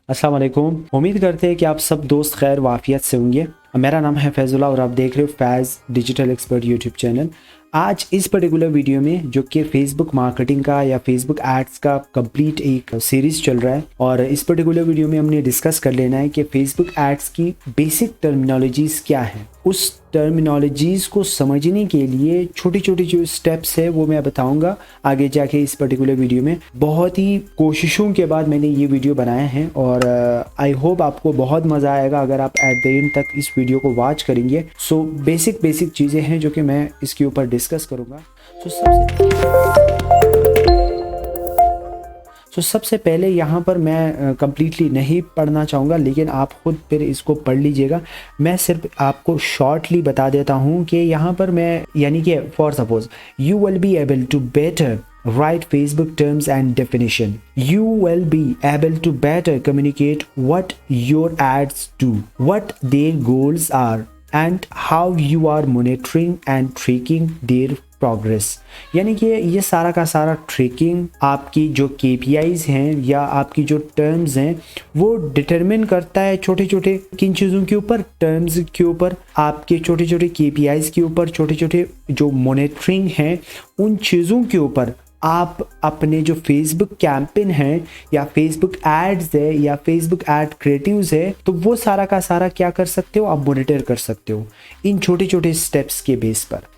अस्सलाम वालेकुम। उम्मीद करते हैं कि आप सब दोस्त खैर वाफियत से होंगे। मेरा नाम है फैज़ुल्लाह और आप देख रहे हो फैज़ डिजिटल एक्सपर्ट यूट्यूब चैनल। आज इस पर्टिकुलर वीडियो में जो कि फेसबुक मार्केटिंग का या फेसबुक एड्स का कंप्लीट एक सीरीज़ चल रहा है, और इस पर्टिकुलर वीडियो में हमने डिस्कस कर लेना है कि फेसबुक एड्स की बेसिक टर्मिनोलॉजीज़ क्या है। उस टर्मिनोलॉजीज़ को समझने के लिए छोटी छोटी जो स्टेप्स है वो मैं बताऊंगा आगे जाके इस पर्टिकुलर वीडियो में। बहुत ही कोशिशों के बाद मैंने ये वीडियो बनाया है और आई होप आपको बहुत मज़ा आएगा अगर आप एट द एंड तक इस वीडियो को वॉच करेंगे। सो बेसिक चीज़ें हैं जो कि मैं इसके ऊपर डिस्कस करूँगा। सबसे पहले यहाँ पर मैं कम्प्लीटली नहीं पढ़ना चाहूँगा, लेकिन आप खुद फिर इसको पढ़ लीजिएगा। मैं सिर्फ आपको शॉर्टली बता देता हूँ कि यहाँ पर मैं यानी कि for suppose you will be able to better write Facebook terms and definition. You will be able to better communicate what your ads do, what their goals are, and how you are monitoring and tracking their progress. यानी कि ये सारा का सारा trekking आपकी जो KPIs हैं या आपकी जो टर्म्स हैं वो डिटरमिन करता है छोटे छोटे किन चीज़ों के ऊपर, टर्म्स के ऊपर, आपके छोटे छोटे KPIs के ऊपर, छोटे छोटे जो मॉनिटरिंग हैं उन चीज़ों के ऊपर आप अपने जो फेसबुक कैंपेन है या फेसबुक एड्स है या फेसबुक एड क्रिएटिव्स है तो वो सारा का सारा क्या कर सकते हो, आप मॉनिटर कर सकते हो इन छोटे छोटे स्टेप्स के बेस पर।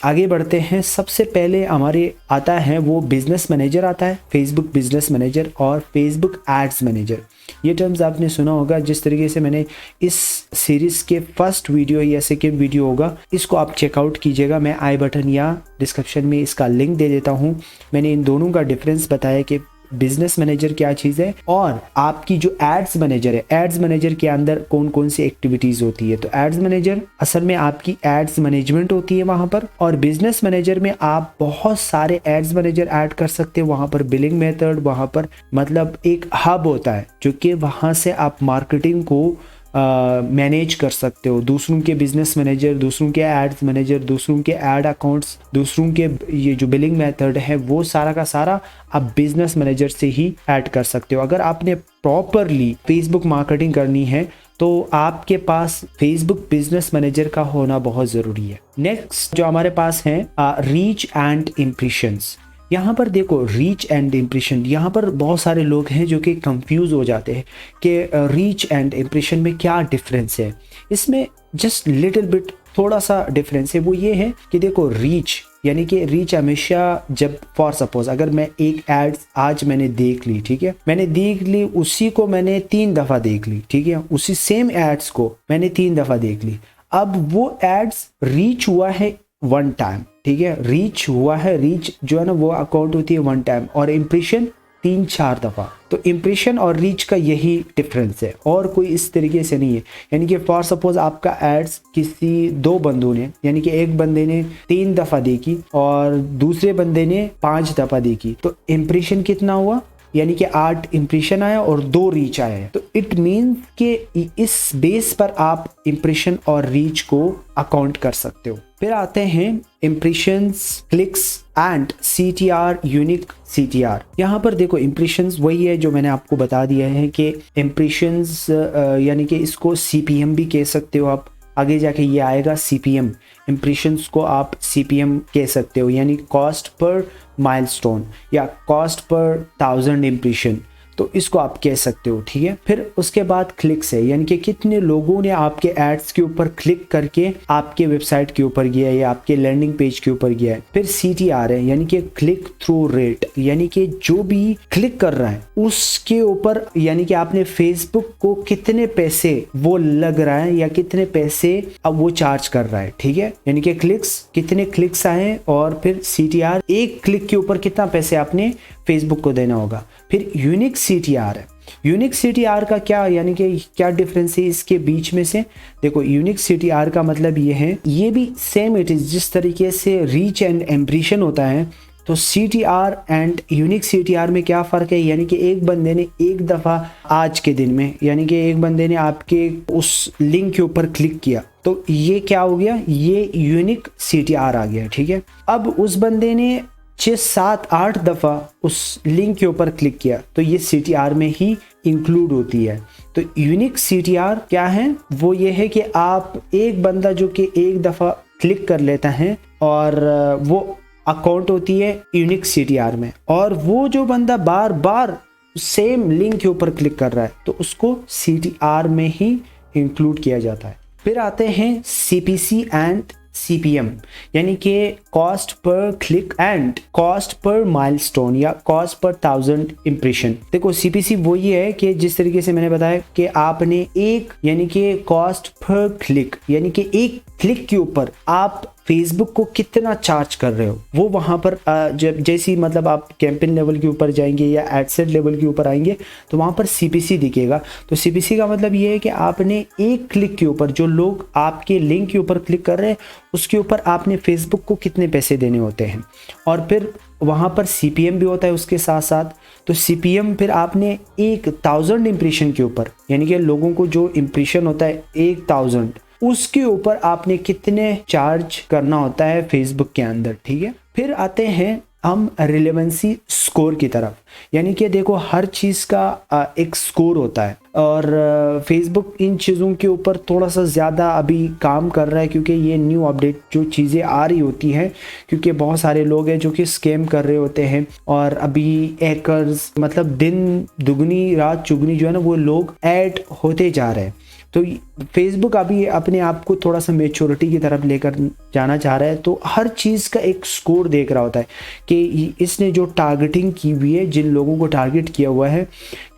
आगे बढ़ते हैं। सबसे पहले हमारे आता है वो बिजनेस मैनेजर आता है, फेसबुक बिजनेस मैनेजर और फेसबुक एड्स मैनेजर। ये टर्म्स आपने सुना होगा। जिस तरीके से मैंने इस सीरीज़ के फर्स्ट वीडियो या सेकेंड वीडियो होगा इसको आप चेकआउट कीजिएगा। मैं आई बटन या डिस्क्रिप्शन में इसका लिंक दे देता हूँ। मैंने इन दोनों का डिफरेंस बताया कि बिजनेस मैनेजर क्या चीज़ है और आपकी जो एड्स मैनेजर है, एड्स मैनेजर के अंदर कौन कौन सी एक्टिविटीज़ होती है। तो एड्स मैनेजर असल में आपकी एड्स मैनेजमेंट होती है वहाँ पर, और बिजनेस मैनेजर में आप बहुत सारे एड्स मैनेजर ऐड कर सकते हो। वहाँ पर बिलिंग मेथड, वहाँ पर मतलब एक हब होता है जो कि वहाँ से आप मार्केटिंग को मैनेज कर सकते हो। दूसरों के बिजनेस मैनेजर, दूसरों के एड्स मैनेजर, दूसरों के एड अकाउंट्स, दूसरों के ये जो बिलिंग मेथड है वो सारा का सारा आप बिजनेस मैनेजर से ही ऐड कर सकते हो। अगर आपने प्रॉपरली फेसबुक मार्केटिंग करनी है तो आपके पास फेसबुक बिजनेस मैनेजर का होना बहुत ज़रूरी है। नेक्स्ट जो हमारे पास है रीच एंड इम्प्रेशंस। यहाँ पर देखो रीच एंड इम्प्रेशन, यहाँ पर बहुत सारे लोग हैं जो कि कंफ्यूज हो जाते हैं कि रीच एंड इम्प्रेशन में क्या डिफरेंस है। इसमें जस्ट लिटिल बिट थोड़ा सा डिफरेंस है। वो ये है कि देखो रीच यानी कि रीच हमेशा जब फॉर सपोज अगर मैं एक एड्स आज मैंने देख ली, ठीक है, मैंने देख ली उसी को मैंने 3 दफ़ा देख ली, ठीक है, उसी सेम एड्स को मैंने 3 दफ़ा देख ली। अब वो एड्स रीच हुआ है 1 टाइम, ठीक है, रीच हुआ है, रीच जो है ना वो अकाउंट होती है 1 टाइम, और इम्प्रेशन 3-4 दफ़ा। तो इम्प्रेशन और रीच का यही डिफरेंस है और कोई इस तरीके से नहीं है। यानी कि फॉर सपोज आपका एड्स किसी 2 बंदों ने, यानी कि एक बंदे ने 3 दफ़ा देखी और दूसरे बंदे ने 5 दफ़ा देखी, तो इम्प्रेशन कितना हुआ, यानी कि 8 इम्प्रेशन आया और 2 रीच आया। तो इट मीन्स कि इस बेस पर आप इम्प्रेशन और रीच को अकाउंट कर सकते हो। फिर आते हैं impressions, clicks and CTR, unique CTR। यहाँ पर देखो इम्प्रेशंस वही है जो मैंने आपको बता दिया है कि इम्प्रेशंस यानी कि इसको CPM भी कह सकते हो आप। आगे जाके ये आएगा CPM, इम्प्रेशंस को आप CPM कह सकते हो, यानी कॉस्ट पर माइलस्टोन या कॉस्ट पर 1000 इम्प्रेशन, तो इसको आप कह सकते हो, ठीक है। फिर उसके बाद क्लिक्स है, यानी कि कितने लोगों ने आपके एड्स के ऊपर क्लिक करके आपके वेबसाइट के ऊपर गया है या आपके लैंडिंग पेज के ऊपर गया है। फिर CTR है, यानी कि क्लिक थ्रू रेट, यानी कि जो भी क्लिक कर रहा है उसके ऊपर, यानी कि आपने फेसबुक को कितने पैसे वो लग रहा है या कितने पैसे अब वो चार्ज कर रहा है, ठीक है। यानी कि क्लिक्स, कितने क्लिक्स आए, और फिर CTR, एक क्लिक के ऊपर कितना पैसे आपने फेसबुक को देना होगा। फिर यूनिक CTR है। यूनिक CTR का क्या, यानी कि क्या डिफरेंस है इसके बीच में से। देखो यूनिक CTR का मतलब ये है, ये भी सेम इट इज जिस तरीके से रीच एंड इम्प्रेशन होता है, तो CTR एंड यूनिक CTR में क्या फ़र्क है। यानी कि एक बंदे ने एक दफ़ा आज के दिन में, यानी कि एक बंदे ने आपके उस लिंक के ऊपर क्लिक किया तो ये क्या हो गया, ये यूनिक CTR आ गया, ठीक है। अब उस बंदे ने 6, 7, 8 दफ़ा उस लिंक के ऊपर क्लिक किया तो ये CTR में ही इंक्लूड होती है। तो यूनिक CTR क्या है, वो ये है कि आप एक बंदा जो कि एक दफ़ा क्लिक कर लेता है और वो अकाउंट होती है यूनिक CTR में, और वो जो बंदा बार बार सेम लिंक के ऊपर क्लिक कर रहा है तो उसको CTR में ही इंक्लूड किया जाता है। फिर आते हैं CPC एंड CPM, यानी कि cost per click and cost per milestone या कॉस्ट पर 1000 इंप्रेशन। देखो CPC वो ये है कि जिस तरीके से मैंने बताया कि आपने एक यानी कि कॉस्ट पर क्लिक, यानी कि एक क्लिक के ऊपर आप फेसबुक को कितना चार्ज कर रहे हो, वो वहाँ पर जब जैसी मतलब आप कैंपेन लेवल के ऊपर जाएंगे या एडसेट लेवल के ऊपर आएंगे तो वहाँ पर CPC दिखेगा। तो CPC का मतलब ये है कि आपने एक क्लिक के ऊपर, जो लोग आपके लिंक के ऊपर क्लिक कर रहे हैं उसके ऊपर आपने फेसबुक को कितने पैसे देने होते हैं। और फिर वहाँ पर CPM भी होता है उसके साथ साथ। तो CPM फिर आपने 1000 इंप्रेशन के ऊपर, यानी कि लोगों को जो इंप्रेशन होता है 1000, उसके ऊपर आपने कितने चार्ज करना होता है फेसबुक के अंदर, ठीक है। फिर आते हैं हम रिलेवेंसी स्कोर की तरफ, यानी कि देखो हर चीज़ का एक स्कोर होता है और फेसबुक इन चीज़ों के ऊपर थोड़ा सा ज़्यादा अभी काम कर रहा है, क्योंकि ये न्यू अपडेट जो चीज़ें आ रही होती हैं, क्योंकि बहुत सारे लोग हैं जो कि स्कैम कर रहे होते हैं और अभी हैकर्स मतलब दिन दुगनी रात चुगनी जो है ना वो लोग ऐड होते जा रहे हैं। तो फेसबुक अभी अपने आप को थोड़ा सा मेच्योरिटी की तरफ लेकर जाना चाह रहा है, तो हर चीज़ का एक स्कोर देख रहा होता है कि इसने जो टारगेटिंग की हुई है, जिन लोगों को टारगेट किया हुआ है,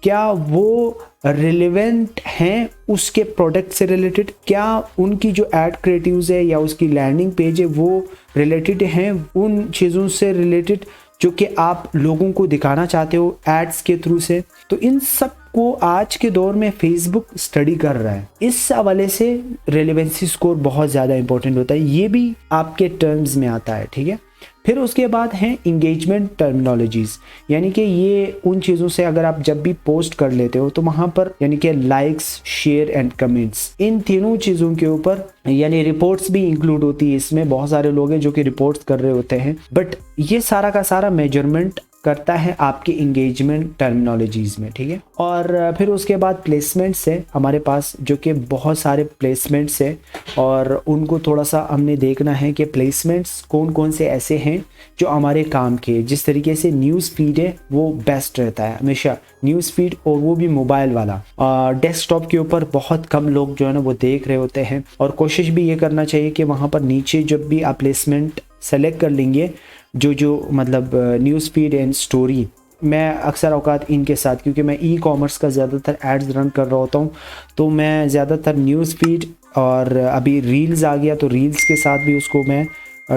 क्या वो रिलेवेंट हैं उसके प्रोडक्ट से रिलेटेड, क्या उनकी जो एड क्रिएटिव्स है या उसकी लैंडिंग पेज है वो रिलेटेड हैं उन चीज़ों से रिलेटेड जो कि आप लोगों को दिखाना चाहते हो एड्स के थ्रू से। तो इन सब को आज के दौर में फेसबुक स्टडी कर रहा है। इस हवाले से रेलेवेंसी स्कोर बहुत ज़्यादा इंपॉर्टेंट होता है, ये भी आपके टर्म्स में आता है, ठीक है। फिर उसके बाद हैं इंगेजमेंट टर्मिनोलॉजीज, यानी कि ये उन चीज़ों से अगर आप जब भी पोस्ट कर लेते हो तो वहाँ पर यानी कि लाइक्स, शेयर एंड कमेंट्स, इन तीनों चीज़ों के ऊपर यानी रिपोर्ट्स भी इंक्लूड होती है। इसमें बहुत सारे लोग हैं जो कि रिपोर्ट्स कर रहे होते हैं, बट ये सारा का सारा मेजरमेंट करता है आपकी इंगेजमेंट टर्मिनोलॉजीज में, ठीक है। और फिर उसके बाद प्लेसमेंट्स है हमारे पास, जो कि बहुत सारे प्लेसमेंट्स है और उनको थोड़ा सा हमने देखना है कि प्लेसमेंट्स कौन कौन से ऐसे हैं जो हमारे काम के। जिस तरीके से न्यूज़ फीड है वो बेस्ट रहता है हमेशा, न्यूज़ फीड, और वो भी मोबाइल वाला। डेस्कटॉप के ऊपर बहुत कम लोग जो है ना वो देख रहे होते हैं, और कोशिश भी ये करना चाहिए कि वहाँ पर नीचे जब भी आप प्लेसमेंट सेलेक्ट कर लेंगे, जो मतलब न्यूज़ फीड एंड स्टोरी, मैं अक्सर औकात इनके साथ, क्योंकि मैं ई-कॉमर्स का ज़्यादातर एड्स रन कर रहा होता हूँ, तो मैं ज़्यादातर न्यूज़ फीड और अभी रील्स आ गया तो रील्स के साथ भी उसको मैं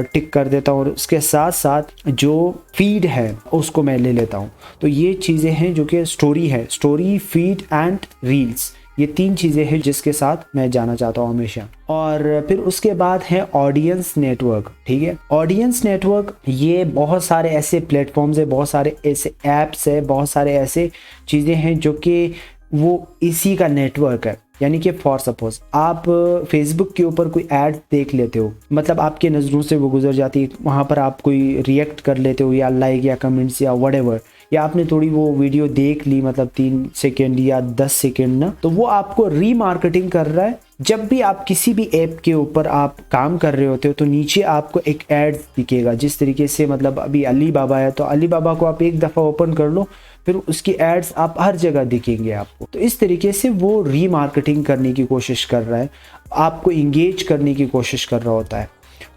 टिक कर देता हूँ, और उसके साथ साथ जो फीड है उसको मैं ले लेता हूँ। तो ये चीज़ें हैं जो कि स्टोरी है, स्टोरी, फीड एंड रील्स, ये तीन चीज़ें हैं जिसके साथ मैं जाना चाहता हूँ हमेशा। और फिर उसके बाद है ऑडियंस नेटवर्क, ठीक है। ऑडियंस नेटवर्क ये बहुत सारे ऐसे प्लेटफॉर्म्स है, बहुत सारे ऐसे ऐप्स है, बहुत सारे ऐसे चीज़ें हैं जो कि वो इसी का नेटवर्क है। यानी कि फॉर सपोज आप फेसबुक के ऊपर कोई ऐड देख लेते हो, मतलब आपके नज़रों से वो गुजर जाती है, वहाँ पर आप कोई रिएक्ट कर लेते हो या लाइक या कमेंट्स या व्हाटएवर, या आपने थोड़ी वो वीडियो देख ली मतलब 3 सेकेंड या 10 सेकेंड ना, तो वो आपको रीमार्केटिंग कर रहा है। जब भी आप किसी भी ऐप के ऊपर आप काम कर रहे होते हो तो नीचे आपको एक ऐड दिखेगा। जिस तरीके से मतलब अभी अली बाबा है तो अली बाबा को आप एक दफ़ा ओपन कर लो, फिर उसकी एड्स आप हर जगह दिखेंगे आपको। तो इस तरीके से वो रीमार्केटिंग करने की कोशिश कर रहा है, आपको इंगेज करने की कोशिश कर रहा होता है।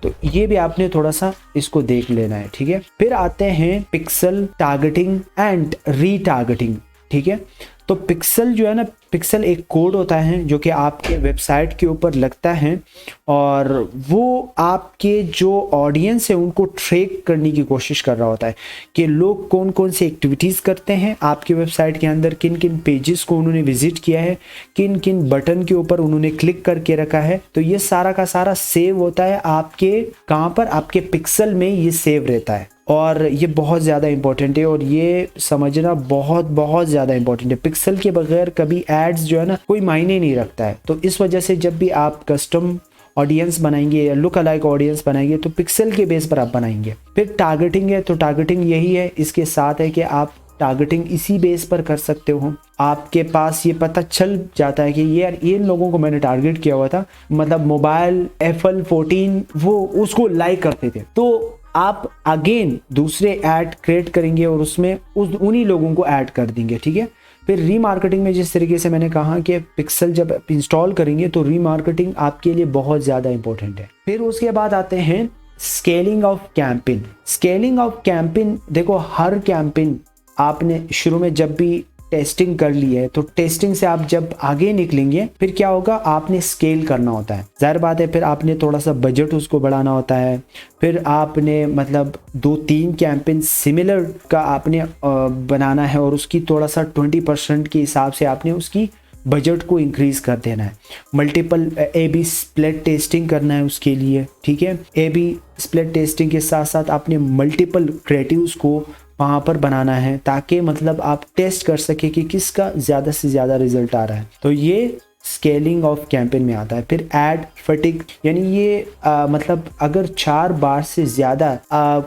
तो ये भी आपने थोड़ा सा इसको देख लेना है, ठीक है। फिर आते हैं पिक्सल टारगेटिंग एंड रीटारगेटिंग, ठीक है। तो पिक्सल जो है ना, पिक्सल एक कोड होता है जो कि आपके वेबसाइट के ऊपर लगता है और वो आपके जो ऑडियंस है उनको ट्रैक करने की कोशिश कर रहा होता है कि लोग कौन कौन सी एक्टिविटीज़ करते हैं आपके वेबसाइट के अंदर, किन किन पेजेस को उन्होंने विजिट किया है, किन किन बटन के ऊपर उन्होंने क्लिक करके रखा है। तो ये सारा का सारा सेव होता है आपके कहाँ पर, आपके पिक्सल में ये सेव रहता है, और ये बहुत ज़्यादा इंपॉर्टेंट है और ये समझना बहुत ज़्यादा इंपॉर्टेंट है। पिक्सल के बगैर कभी एड्स जो है ना कोई मायने नहीं रखता है। तो इस वजह से जब भी आप कस्टम ऑडियंस बनाएंगे या लुक अलाइक ऑडियंस बनाएंगे तो पिक्सल के बेस पर आप बनाएंगे। फिर टारगेटिंग है, तो टारगेटिंग यही है, इसके साथ है कि आप टारगेटिंग इसी बेस पर कर सकते हो। आपके पास ये पता चल जाता है कि ये यार इन लोगों को मैंने टारगेट किया हुआ था, मतलब मोबाइल Apple 14 वो उसको लाइक करते थे, तो आप अगेन दूसरे ऐड क्रिएट करेंगे और उसमें उन्हीं लोगों को ऐड कर देंगे, ठीक है। फिर रीमार्केटिंग में जिस तरीके से मैंने कहा कि पिक्सल जब आप इंस्टॉल करेंगे तो रीमार्केटिंग आपके लिए बहुत ज़्यादा इंपॉर्टेंट है। फिर उसके बाद आते हैं scaling of campaign. Scaling of campaign, देखो हर कैंपेन आपने शुरू में जब भी टेस्टिंग कर ली है तो टेस्टिंग से आप जब आगे निकलेंगे फिर क्या होगा, आपने स्केल करना होता है, जाहिर बात है। फिर आपने थोड़ा सा बजट उसको बढ़ाना होता है। फिर आपने मतलब 2-3 कैंपेन सिमिलर का आपने बनाना है और उसकी थोड़ा सा 20% के हिसाब से आपने उसकी बजट को इंक्रीज कर देना है। मल्टीपल AB स्प्लिट टेस्टिंग करना है उसके लिए, ठीक है। AB स्प्लिट टेस्टिंग के साथ साथ आपने मल्टीपल क्रिएटिव्स को वहाँ पर बनाना है ताकि मतलब आप टेस्ट कर सके कि किसका ज़्यादा से ज़्यादा रिजल्ट आ रहा है। तो ये स्केलिंग ऑफ कैंपेन में आता है। फिर एड फटिग, यानी ये मतलब अगर 4 बार से ज़्यादा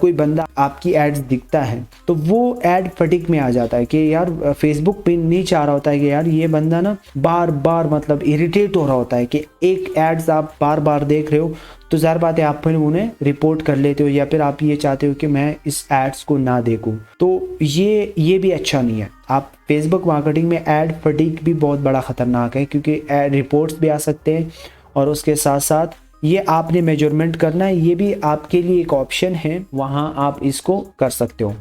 कोई बंदा आपकी एड्स दिखता है तो वो एड फटिग में आ जाता है कि यार फेसबुक पे नहीं चाह रहा होता है कि यार ये बंदा ना बार बार मतलब इरिटेट हो रहा होता है कि एक एड्स आप बार बार देख रहे हो, तो ज़ाहिर बात है आप फिर उन्हें रिपोर्ट कर लेते हो या फिर आप ये चाहते हो कि मैं इस एड्स को ना देखूं, तो ये भी अच्छा नहीं है। आप फेसबुक मार्केटिंग में ऐड फटीग भी बहुत बड़ा ख़तरनाक है क्योंकि रिपोर्ट्स भी आ सकते हैं और उसके साथ साथ ये आपने मेजरमेंट करना है, ये भी आपके लिए एक ऑप्शन है, वहाँ आप इसको कर सकते हो।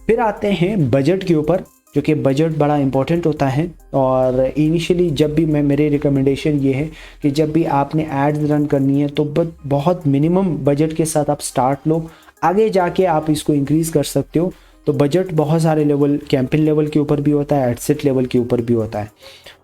फिर आते हैं बजट के ऊपर, जो कि बजट बड़ा इंपॉर्टेंट होता है। और इनिशियली जब भी मेरे रिकमेंडेशन ये है कि जब भी आपने एड्स रन करनी है तो बहुत मिनिमम बजट के साथ आप स्टार्ट लो, आगे जाके आप इसको इंक्रीज़ कर सकते हो। तो बजट बहुत सारे लेवल, कैंपेन लेवल के ऊपर भी होता है, एडसेट लेवल के ऊपर भी होता है।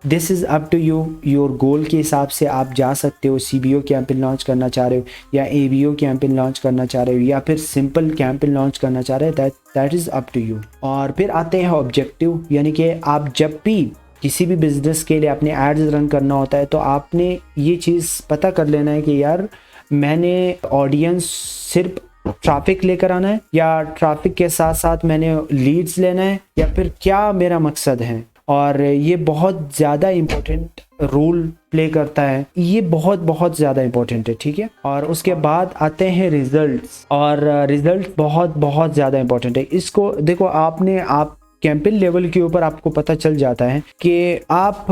This is up to you, your goal के हिसाब से आप जा सकते हो। CBO कैंपेन लॉन्च करना चाह रहे हो या ABO कैंपेन लॉन्च करना चाह रहे हो या फिर सिंपल कैंपेन लॉन्च करना चाह रहे हो, that is up to you. और फिर आते हैं ऑब्जेक्टिव, यानी कि आप जब भी किसी भी बिजनेस के लिए अपने एड्स रन करना होता है तो आपने ये चीज़ पता कर लेना है कि यार मैंने ऑडियंस सिर्फ ट्रैफिक लेकर आना है या ट्रैफिक के साथ साथ मैंने लीड्स लेना है या फिर क्या मेरा मकसद है। और ये बहुत ज़्यादा इम्पोर्टेंट रोल प्ले करता है, ये बहुत ज़्यादा इम्पोर्टेंट है, ठीक है। और उसके बाद आते हैं रिजल्ट्स, और रिजल्ट बहुत ज़्यादा इम्पोर्टेंट है। इसको देखो, आप कैंपेन लेवल के ऊपर आपको पता चल जाता है कि आप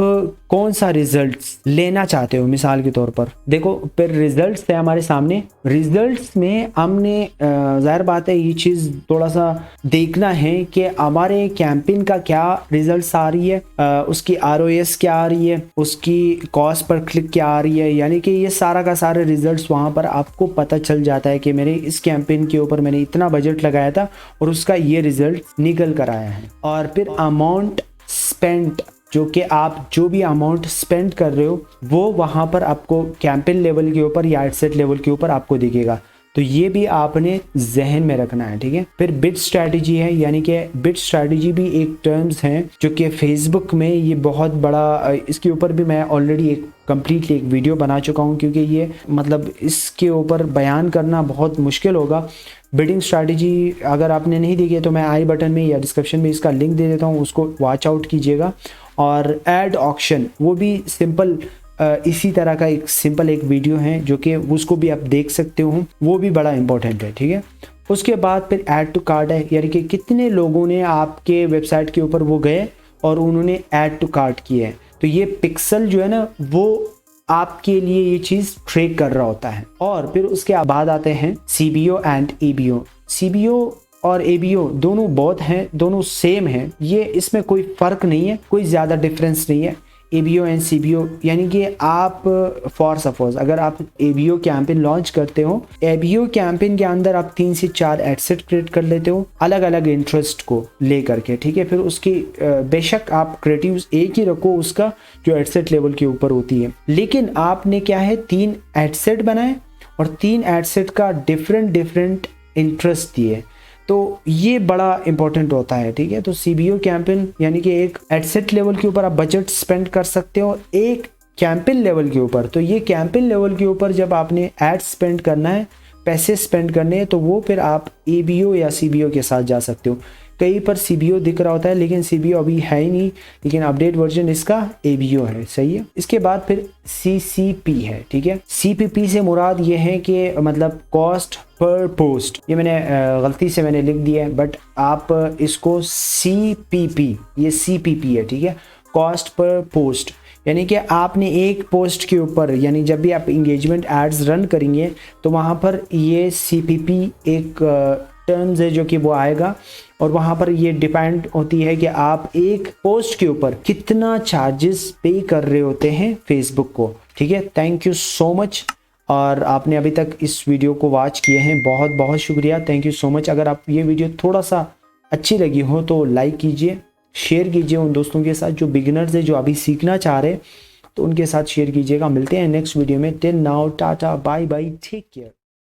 कौन सा रिजल्ट्स लेना चाहते हो। मिसाल के तौर पर देखो, फिर रिजल्ट्स है हमारे सामने, रिजल्ट्स में हमने जाहिर बात है ये चीज़ थोड़ा सा देखना है कि हमारे कैंपेन का क्या रिजल्ट्स आ रही है, उसकी ROS क्या आ रही है, उसकी कॉस्ट पर क्लिक क्या आ रही है, यानी कि ये सारा का सारे रिजल्ट्स वहाँ पर आपको पता चल जाता है कि मेरे इस कैंपेन के ऊपर मैंने इतना बजट लगाया था और उसका ये रिजल्ट निकल कर आया है। और फिर अमाउंट स्पेंड, जो कि आप जो भी अमाउंट स्पेंड कर रहे हो वो वहाँ पर आपको कैंपेन लेवल के ऊपर या एडसेट लेवल के ऊपर आपको दिखेगा, तो ये भी आपने जहन में रखना है, ठीक है। फिर बिड स्ट्रैटेजी है, यानी कि बिड स्ट्रैटेजी भी एक टर्म्स हैं जो कि फेसबुक में ये बहुत बड़ा, इसके ऊपर भी मैं ऑलरेडी एक कम्प्लीटली एक वीडियो बना चुका हूँ क्योंकि ये मतलब इसके ऊपर बयान करना बहुत मुश्किल होगा। बिडिंग स्ट्रैटेजी अगर आपने नहीं देखी है तो मैं आई बटन में या डिस्क्रिप्शन में इसका लिंक दे देता हूँ, उसको वॉच आउट कीजिएगा। और एड ऑक्शन, वो भी सिंपल इसी तरह का एक सिंपल एक वीडियो है जो कि उसको भी आप देख सकते हो, वो भी बड़ा इंपॉर्टेंट है, ठीक है। उसके बाद फिर ऐड टू कार्ट है, यानी कि कितने लोगों ने आपके वेबसाइट के ऊपर वो गए और उन्होंने ऐड टू कार्ट किए हैं, तो ये पिक्सल जो है ना वो आपके लिए ये चीज़ ट्रैक कर रहा होता है। और फिर उसके बाद आते हैं CBO एंड ABO। CBO और ABO दोनों बहुत हैं, दोनों सेम हैं, ये इसमें कोई फ़र्क नहीं है, कोई ज़्यादा डिफरेंस नहीं है। ABO एंड CBO, यानी कि आप फॉर सपोज अगर आप ABO कैंपेन लॉन्च करते हो, ABO कैंपेन के अंदर आप 3 से 4 एडसेट क्रिएट कर लेते हो अलग अलग इंटरेस्ट को ले करके, ठीक है। फिर उसकी बेशक आप क्रिएटिव्स एक ही रखो उसका जो एडसेट लेवल के ऊपर होती है, लेकिन आपने क्या है 3 एडसेट बनाए और 3 एडसेट का डिफरेंट इंटरेस्ट दिए, तो ये बड़ा इंपॉर्टेंट होता है, ठीक है। तो CBO कैंपेन यानी कि एक एडसेट लेवल के ऊपर आप बजट स्पेंड कर सकते हो, एक कैंपेन लेवल के ऊपर। तो ये कैंपेन लेवल के ऊपर जब आपने एड स्पेंड करना है, पैसे स्पेंड करने हैं, तो वो फिर आप ABO या CBO के साथ जा सकते हो। कहीं पर CBO दिख रहा होता है, लेकिन CBO अभी है ही नहीं, लेकिन अपडेट वर्जन इसका ABO है। सही है। इसके बाद फिर CCP है। ठीक है, CPP से मुराद ये है कि मतलब कॉस्ट पर पोस्ट, ये मैंने गलती से मैंने लिख दिया है, बट आप इसको CPP, ये CPP है। ठीक है, कॉस्ट पर पोस्ट, यानी कि आपने एक पोस्ट के ऊपर, यानी जब भी आप इंगेजमेंट एड्स रन करेंगे तो वहाँ पर ये CPP एक टर्म्स है जो कि वो आएगा, और वहाँ पर ये डिपेंड होती है कि आप एक पोस्ट के ऊपर कितना चार्जेस पे कर रहे होते हैं फेसबुक को। ठीक है, थैंक यू सो मच। और आपने अभी तक इस वीडियो को वॉच किए हैं, बहुत बहुत शुक्रिया, थैंक यू सो मच। अगर आप ये वीडियो थोड़ा सा अच्छी लगी हो तो लाइक कीजिए, शेयर कीजिए उन दोस्तों के साथ जो बिगिनर्स है, जो अभी सीखना चाह रहे हैं, तो उनके साथ शेयर कीजिएगा। मिलते हैं नेक्स्ट वीडियो में। Till now tata bye bye, take care.